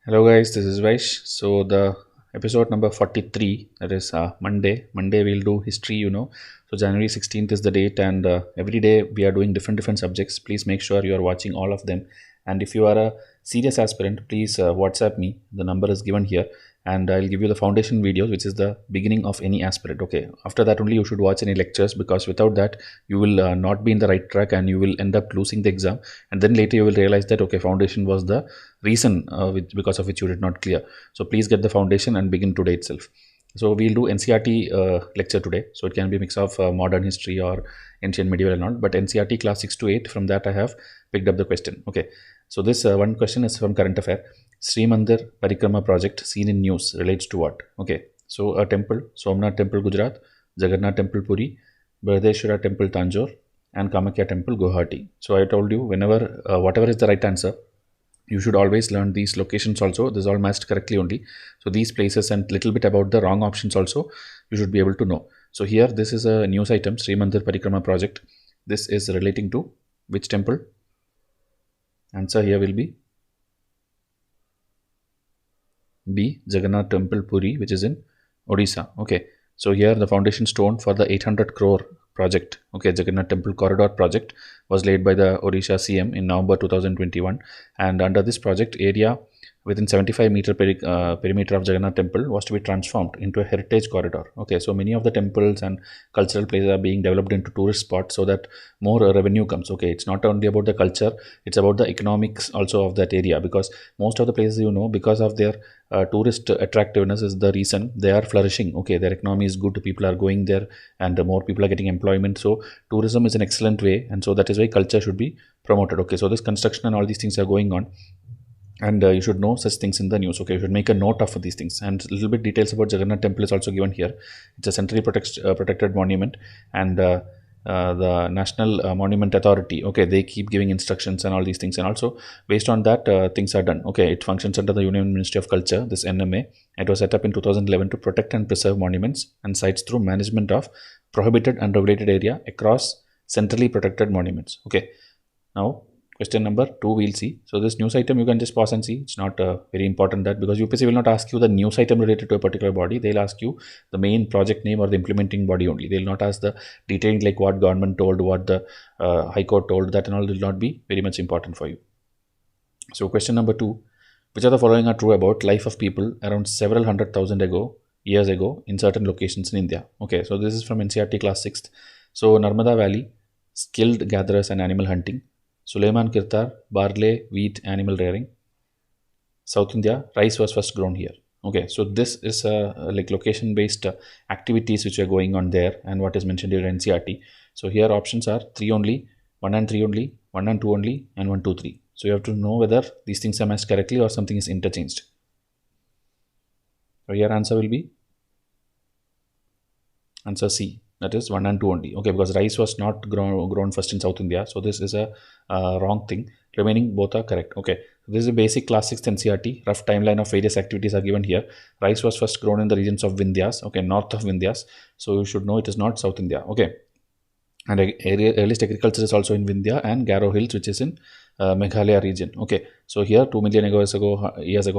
Hello guys, this is Vaish. So the episode number 43, that is Monday. Monday we'll do history, So January 16th is the date, and every day we are doing different subjects. Please make sure you are watching all of them. And if you are a serious aspirant, please WhatsApp me. The number is given here, and I'll give you the foundation videos, which is the beginning of any aspirant. Okay, after that only you should watch any lectures, because without that you will not be in the right track and you will end up losing the exam. And then later you will realize that okay, foundation was the reason because of which you did not clear. So please get the foundation and begin today itself. So we'll do NCRT lecture today. So it can be a mix of modern history or ancient medieval and not. But NCRT class 6 to 8, from that I have picked up the question. Okay. So this one question is from current affair. Sri Mandir Parikrama project seen in news relates to what? Okay. So a temple, Somnath Temple Gujarat, Jagannath Temple Puri, Bardeshwara Temple Tanjore, and Kamakya Temple Guwahati. So I told you whenever whatever is the right answer, you should always learn these locations also. This is all matched correctly only. So these places and little bit about the wrong options also you should be able to know. So here this is a news item, Sri Mandir Parikrama project. This is relating to which temple? Answer here will be B, Jagannath Temple Puri, which is in Odisha. Okay, so here the foundation stone for the 800 crore project, okay, Jagannath Temple Corridor project, was laid by the Odisha CM in November 2021. And under this project, area within 75-meter perimeter of Jagannath Temple was to be transformed into a heritage corridor. Okay, so many of the temples and cultural places are being developed into tourist spots so that more revenue comes. Okay, it's not only about the culture, it's about the economics also of that area, because most of the places, because of their tourist attractiveness is the reason they are flourishing. Okay, their economy is good, people are going there, and more people are getting employment. So tourism is an excellent way, and so that is why culture should be promoted. Okay, so this construction and all these things are going on, and you should know such things in the news. Okay, you should make a note of these things. And a little bit details about Jagannath Temple is also given here. It's a centrally protected monument, and the National Monument Authority, okay, they keep giving instructions and all these things, and also based on that things are done. Okay, it functions under the Union Ministry of Culture, this NMA. It was set up in 2011 to protect and preserve monuments and sites through management of prohibited and regulated area across centrally protected monuments. Okay, now question number 2 we'll see. So this news item you can just pause and see. It's not very important, that because UPSC will not ask you the news item related to a particular body. They'll ask you the main project name or the implementing body only. They'll not ask the detailed like what government told, what the High Court told. That and all will not be very much important for you. So question number 2. Which of the following are true about life of people around several hundred thousand years ago in certain locations in India? Okay, so this is from NCRT class 6th. So Narmada Valley, skilled gatherers and animal hunting. Suleiman Kirtar, barley, wheat, animal rearing. South India, rice was first grown here. Okay, so this is like location based activities which are going on there, and what is mentioned here in NCRT. So here options are 3 only, 1 and 3 only, 1 and 2 only, and 1, 2, 3. So you have to know whether these things are matched correctly or something is interchanged. So here answer will be answer C, that is 1 and 2 only. Okay, because rice was not grown first in South India, so this is a wrong thing. Remaining both are correct. Okay, so this is a basic class 6 NCRT. Rough timeline of various activities are given here. Rice was first grown in the regions of Vindhyas, okay, north of Vindhyas. So you should know it is not South India. Okay, and earliest agriculture is also in Vindhya and Garo Hills, which is in Meghalaya region. Okay, so here 2 million years ago,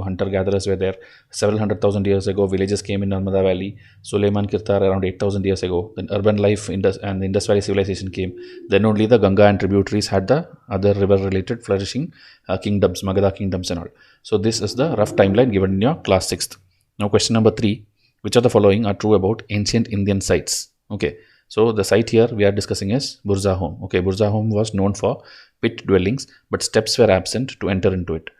hunter-gatherers were there. Several hundred thousand years ago, villages came in Narmada Valley. Suleiman Kirtar around 8,000 years ago. Then urban life and the Indus Valley civilization came. Then only the Ganga and tributaries had the other river-related flourishing kingdoms, Magadha kingdoms and all. So this is the rough timeline given in your class 6th. Now question number 3. Which of the following are true about ancient Indian sites? Okay, so the site here we are discussing is Burza Home. Okay, Burza Home was known for pit dwellings, but steps were absent to enter into it.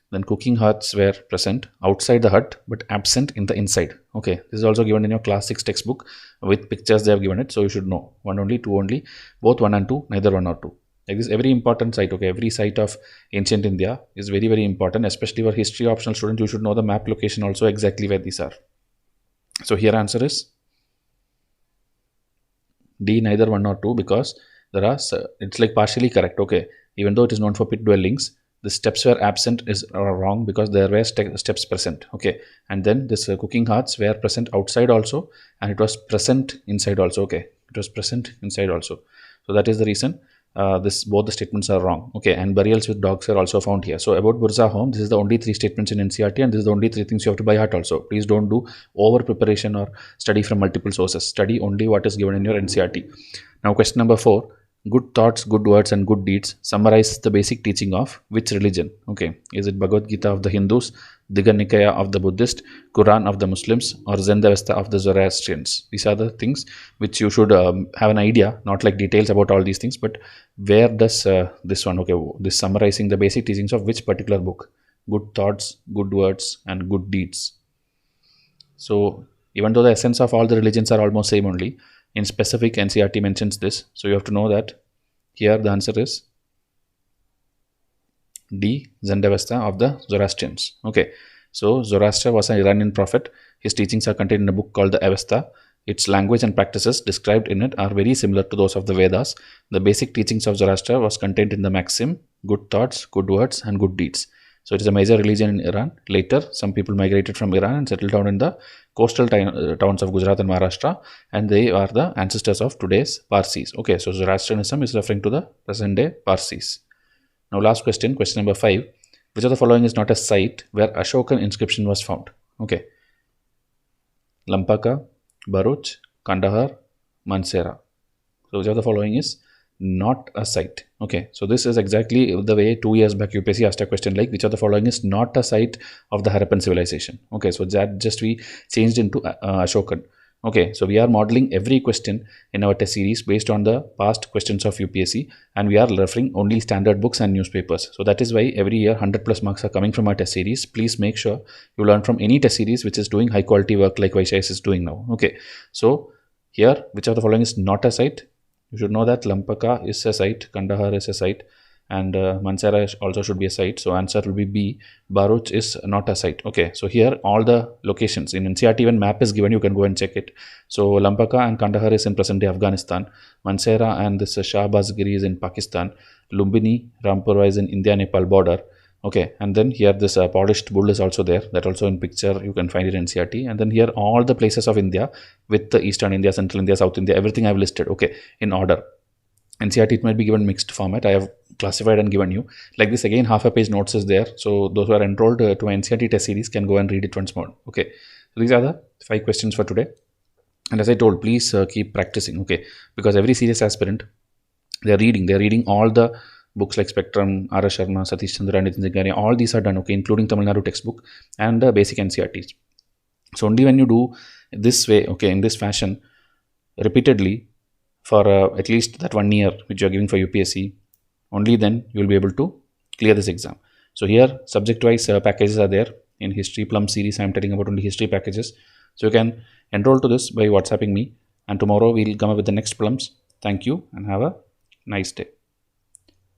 Then cooking huts were present outside the hut, but absent in the inside. Okay, this is also given in your class 6 textbook with pictures they have given it. So you should know 1 only, 2 only, both 1 and 2, neither 1 or 2. Like this, every important site. Okay, every site of ancient India is very, very important, especially for history optional student. You should know the map location also exactly where these are. So here answer is D, neither 1 nor 2, because there are, it's like partially correct. Okay, even though it is known for pit dwellings, the steps were absent is wrong, because there were steps present. Okay, and then this cooking huts were present outside also, and it was present inside also. Okay, it was present inside also, so that is the reason both the statements are wrong. Okay, and burials with dogs are also found here. So about Burza home, this is the only 3 statements in NCERT, and this is the only 3 things you have to by heart also. Please don't do over preparation or study from multiple sources. Study only what is given in your NCERT. Now question number 4. Good thoughts, good words, and good deeds summarize the basic teaching of which religion? Okay, is it Bhagavad Gita of the Hindus, Digha Nikaya of the Buddhist, Quran of the Muslims, or Zendavesta of the Zoroastrians? These are the things which you should have an idea, not like details about all these things, but where does this one, okay, this summarizing the basic teachings of which particular book? Good thoughts, good words, and good deeds. So even though the essence of all the religions are almost same only, in specific NCERT mentions this. So you have to know that here the answer is D, Zendavesta of the Zoroastrians. Okay, so Zoroaster was an Iranian prophet. His teachings are contained in a book called the Avesta. Its language and practices described in it are very similar to those of the Vedas. The basic teachings of Zoroaster was contained in the maxim, good thoughts, good words, and good deeds. So it is a major religion in Iran. Later, some people migrated from Iran and settled down in the coastal towns of Gujarat and Maharashtra, and they are the ancestors of today's Parsis. Okay, so Zoroastrianism is referring to the present day Parsis. Now last question, question number 5. Which of the following is not a site where Ashokan inscription was found? Okay. Lampaka, Bharuch, Kandahar, Mansehra. So which of the following is not a site? Okay, so this is exactly the way 2 years back UPSC asked a question like which of the following is not a site of the Harappan civilization. Okay, so that just we changed into Ashokan. Okay, so we are modeling every question in our test series based on the past questions of UPSC, and we are referring only standard books and newspapers. So that is why every year 100 plus marks are coming from our test series. Please make sure you learn from any test series which is doing high quality work like Vaishais is doing now. Okay, so here which of the following is not a site? You should know that Lampaka is a site, Kandahar is a site, and Mansehra also should be a site. So answer will be B. Bharuch is not a site. Okay, so here all the locations in NCERT, even map is given, you can go and check it. So Lampaka and Kandahar is in present day Afghanistan. Mansehra and this Shahbazgiri is in Pakistan. Lumbini, Rampura is in India-Nepal border. Okay, and then here this polished bull is also there, that also in picture you can find it in NCERT. And then here all the places of India with the Eastern India, Central India, South India, everything I have listed, okay, in order. NCERT it might be given mixed format. I have classified and given you like this. Again, half a page notes is there, so those who are enrolled to NCERT test series can go and read it once more. Okay, so these are the 5 questions for today, and as I told, please keep practicing. Okay, because every serious aspirant, they're reading all the books like Spectrum, R.S. Sharma, Satish Chandra, Nitin Zingari, all these are done, okay, including Tamil Nadu textbook and the basic NCERTs. So only when you do this way, okay, in this fashion, repeatedly for at least that 1 year which you are giving for UPSC, only then you will be able to clear this exam. So here subject wise packages are there. In history plum series I am telling about only history packages. So you can enroll to this by WhatsApping me, and tomorrow we will come up with the next plums. Thank you and have a nice day.